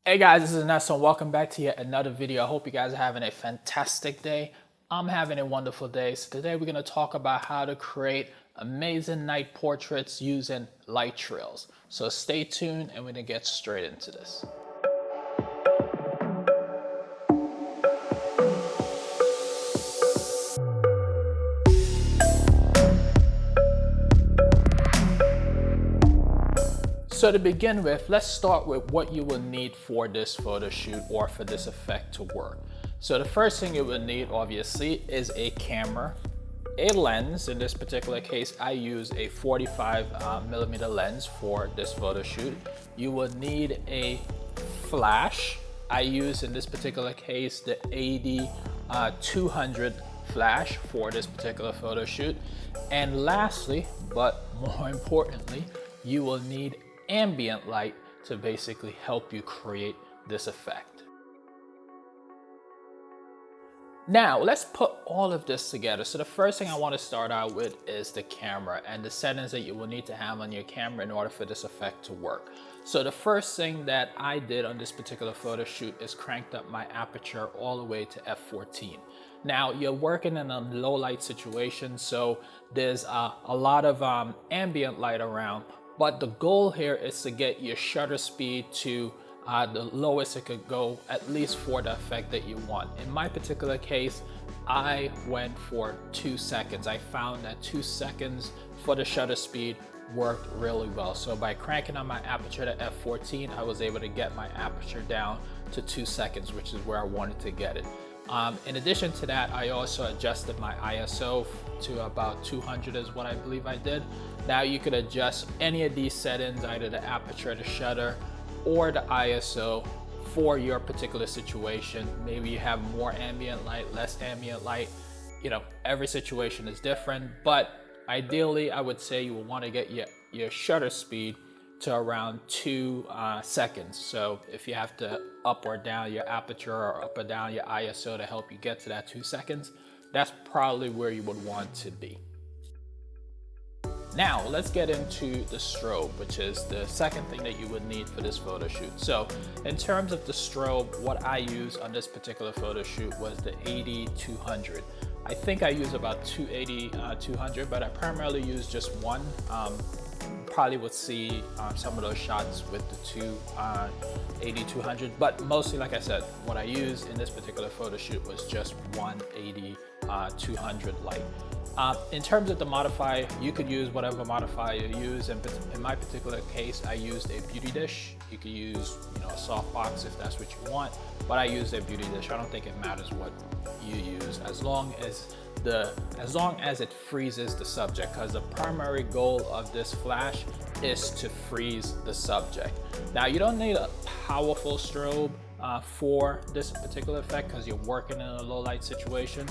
Hey guys, this is Ernesto and welcome back to yet another video. I hope you guys are having a fantastic day. I'm having a wonderful day. So today we're going to talk about how to create amazing night portraits using light trails. So stay tuned and we're going to get straight into this. So to begin with, let's start with what you will need for this photo shoot or for this effect to work. So the first thing you will need, obviously, is a camera, a lens. In this particular case, I use a 45mm lens for this photo shoot. You will need a flash. I use, in this particular case, the AD200 flash for this particular photo shoot. And lastly, but more importantly, you will need ambient light to basically help you create this effect. Now let's put all of this together. So the first thing I want to start out with is the camera and the settings that you will need to have on your camera in order for this effect to work. So the first thing that I did on this particular photo shoot is cranked up my aperture all the way to f14. Now you're working in a low light situation, so there's a lot of ambient light around. But the goal here is to get your shutter speed to the lowest it could go, at least for the effect that you want. In my particular case, I went for 2 seconds. I found that 2 seconds for the shutter speed worked really well. So by cranking on my aperture to f14, I was able to get my aperture down to 2 seconds, which is where I wanted to get it. In addition to that, I also adjusted my ISO to about 200 is what I believe I did. Now you could adjust any of these settings, either the aperture, the shutter, or the ISO for your particular situation. Maybe you have more ambient light, less ambient light. You know, every situation is different, but ideally I would say you will want to get your shutter speed to around 2 seconds. So if you have to up or down your aperture or up or down your ISO to help you get to that 2 seconds, that's probably where you would want to be. Now let's get into the strobe, which is the second thing that you would need for this photo shoot. So in terms of the strobe, what I used on this particular photo shoot was the AD200. I think I use about two AD200, but I primarily use just one. Probably would see some of those shots with the two AD200, but mostly, like I said, what I used in this particular photo shoot was just one AD200 light. In terms of the modifier, you could use whatever modifier you use. In my particular case, I used a beauty dish. You could use, a softbox if that's what you want, but I used a beauty dish. I don't think it matters what you use, as long as it freezes the subject, because the primary goal of this flash is to freeze the subject. Now you don't need a powerful strobe for this particular effect because you're working in a low light situation.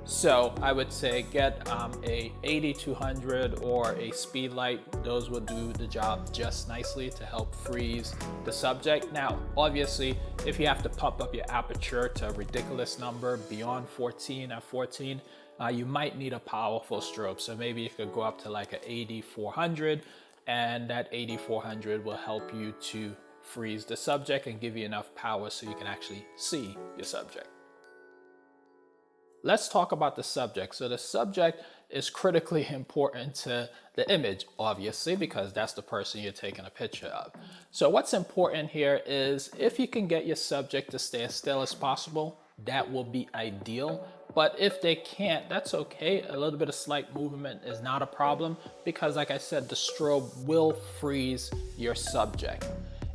So I would say get a AD200 or a Speedlight. Those will do the job just nicely to help freeze the subject. Now, obviously, if you have to pump up your aperture to a ridiculous number beyond 14 at 14, you might need a powerful strobe. So maybe you could go up to like an AD400, and that AD400 will help you to freeze the subject and give you enough power so you can actually see your subject. Let's talk about the subject. So the subject is critically important to the image, obviously, because that's the person you're taking a picture of. So what's important here is if you can get your subject to stay as still as possible, that will be ideal. But if they can't, that's okay. A little bit of slight movement is not a problem because, like I said, the strobe will freeze your subject.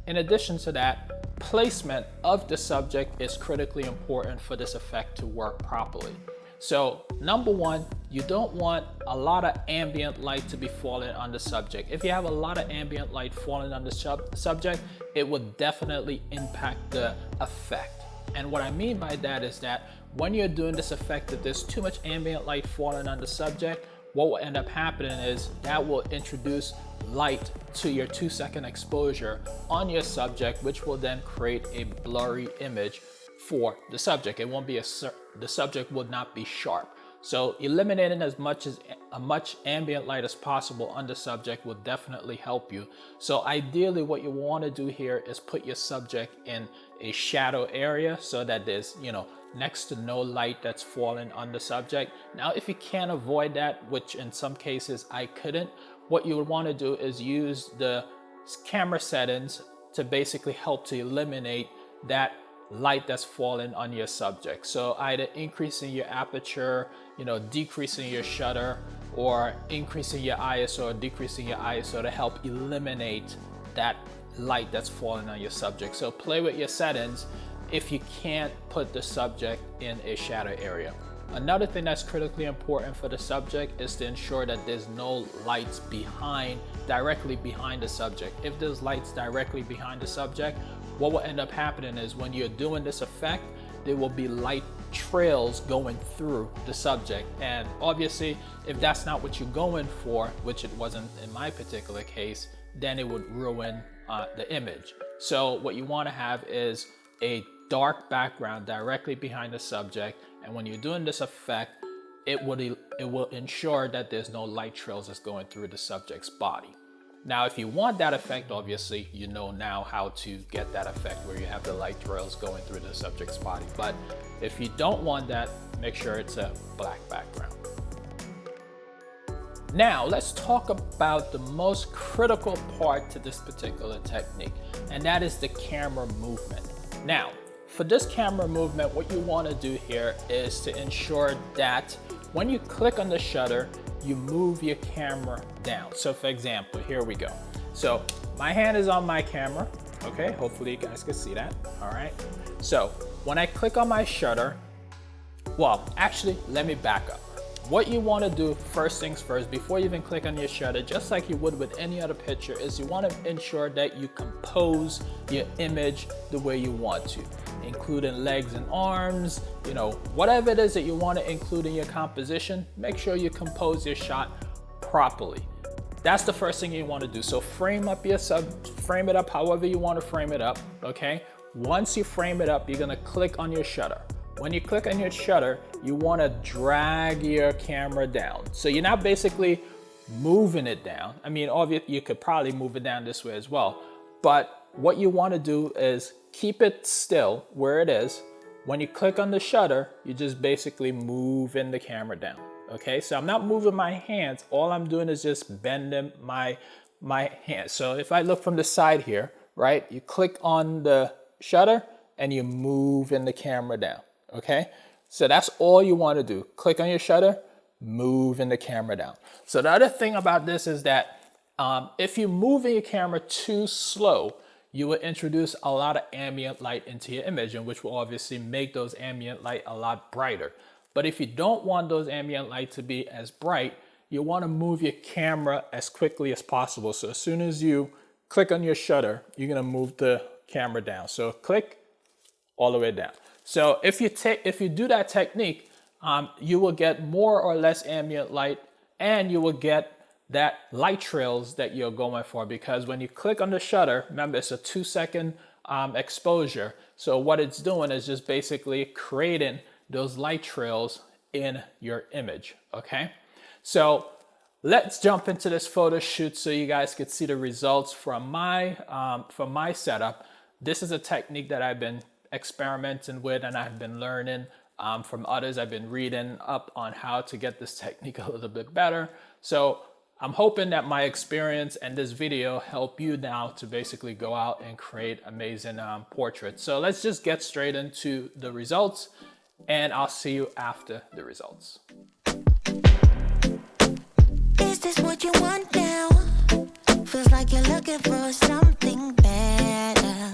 In addition to that, placement of the subject is critically important for this effect to work properly. So number one, you don't want a lot of ambient light to be falling on the subject. If you have a lot of ambient light falling on the subject, it will definitely impact the effect. And what I mean by that is that when you're doing this effect, if there's too much ambient light falling on the subject, what will end up happening is that will introduce light to your 2-second exposure on your subject, which will then create a blurry image for the subject. It won't be the subject will not be sharp. So eliminating as much ambient light as possible on the subject will definitely help you. So ideally what you want to do here is put your subject in a shadow area so that there's, next to no light that's falling on the subject. Now, if you can't avoid that, which in some cases I couldn't, what you would want to do is use the camera settings to basically help to eliminate that light that's falling on your subject. So either increasing your aperture, decreasing your shutter, or increasing your ISO or decreasing your ISO to help eliminate that light that's falling on your subject. So play with your settings if you can't put the subject in a shadow area. Another thing that's critically important for the subject is to ensure that there's no lights directly behind the subject. If there's lights directly behind the subject, what will end up happening is when you're doing this effect, there will be light trails going through the subject. And obviously, if that's not what you're going for, which it wasn't in my particular case, then it would ruin the image. So what you want to have is a dark background directly behind the subject. And when you're doing this effect, it will ensure that there's no light trails that's going through the subject's body. Now, if you want that effect, obviously, you know now how to get that effect where you have the light trails going through the subject's body. But if you don't want that, make sure it's a black background. Now, let's talk about the most critical part to this particular technique, and that is the camera movement. Now, for this camera movement, what you want to do here is to ensure that when you click on the shutter, you move your camera down. So for example, here we go. So my hand is on my camera. Okay, hopefully you guys can see that. All right. So when I click on my shutter, well, actually, let me back up. What you want to do first things first, before you even click on your shutter, just like you would with any other picture, is you want to ensure that you compose your image the way you want to, including legs and arms, whatever it is that you want to include in your composition. Make sure you compose your shot properly. That's the first thing you want to do. So frame it up however you want to frame it up. Okay. Once you frame it up, you're going to click on your shutter. When you click on your shutter, you want to drag your camera down. So you're not basically moving it down. I mean, obviously you could probably move it down this way as well. But what you want to do is keep it still where it is. When you click on the shutter, you just basically moving the camera down. Okay, so I'm not moving my hands. All I'm doing is just bending my hands. So if I look from the side here, right, you click on the shutter and you move in the camera down. Okay, so that's all you want to do. Click on your shutter, move in the camera down. So the other thing about this is that if you're moving your camera too slow, you will introduce a lot of ambient light into your image, and which will obviously make those ambient light a lot brighter. But if you don't want those ambient light to be as bright, you want to move your camera as quickly as possible. So as soon as you click on your shutter, you're going to move the camera down. So click all the way down. So if you do that technique, you will get more or less ambient light, and you will get that light trails that you're going for, because when you click on the shutter, remember it's a 2-second exposure. So what it's doing is just basically creating those light trails in your image. Okay, so let's jump into this photo shoot so you guys could see the results from my setup. This is a technique that I've been experimenting with, and I've been learning from others. I've been reading up on how to get this technique a little bit better. So I'm hoping that my experience and this video help you now to basically go out and create amazing portraits. So let's just get straight into the results, and I'll see you after the results. Is this what you want now? Feels like you're looking for something better.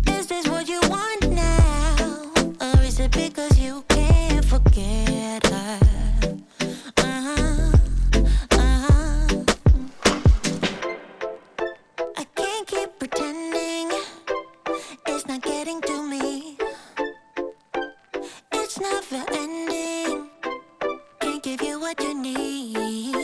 Is this what you want now? Or is it because you can't forget her? I can't keep pretending it's not getting to me. It's never ending. Can't give you what you need.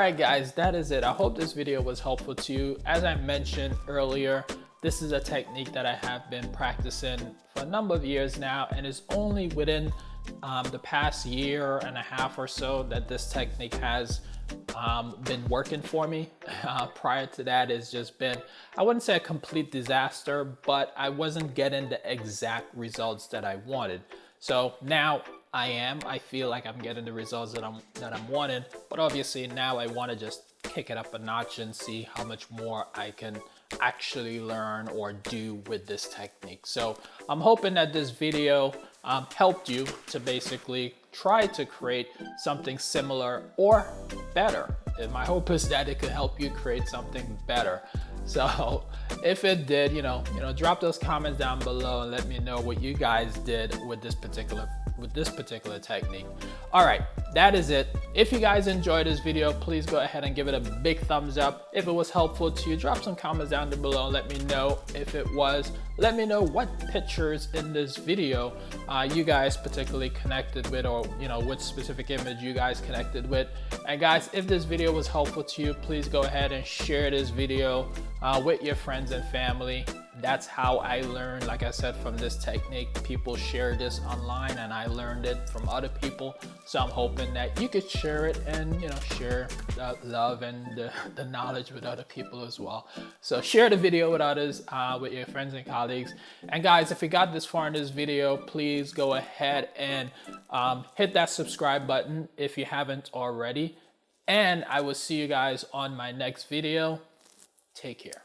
right, guys, that is it. I hope this video was helpful to you. As I mentioned earlier, this is a technique that I have been practicing for a number of years now, and it's only within the past year and a half or so that this technique has been working for me. Prior to that, it's just been, I wouldn't say a complete disaster, but I wasn't getting the exact results that I wanted. So now I feel like I'm getting the results that I'm wanting, but obviously now I want to just kick it up a notch and see how much more I can actually learn or do with this technique. So I'm hoping that this video helped you to basically try to create something similar or better. And my hope is that it could help you create something better. So if it did, you know, drop those comments down below and let me know what you guys did with this particular technique. All right, that is it. If you guys enjoyed this video, please go ahead and give it a big thumbs up. If it was helpful to you, drop some comments down below and let me know if it was. Let me know what pictures in this video you guys particularly connected with, or which specific image you guys connected with. And guys, if this video was helpful to you, please go ahead and share this video with your friends and family. That's how I learned, like I said, from this technique. People share this online and I learned it from other people. So I'm hoping that you could share it and share the love and the knowledge with other people as well. So share the video with others, with your friends and colleagues. And guys, if you got this far in this video, please go ahead and hit that subscribe button if you haven't already. And I will see you guys on my next video. Take care.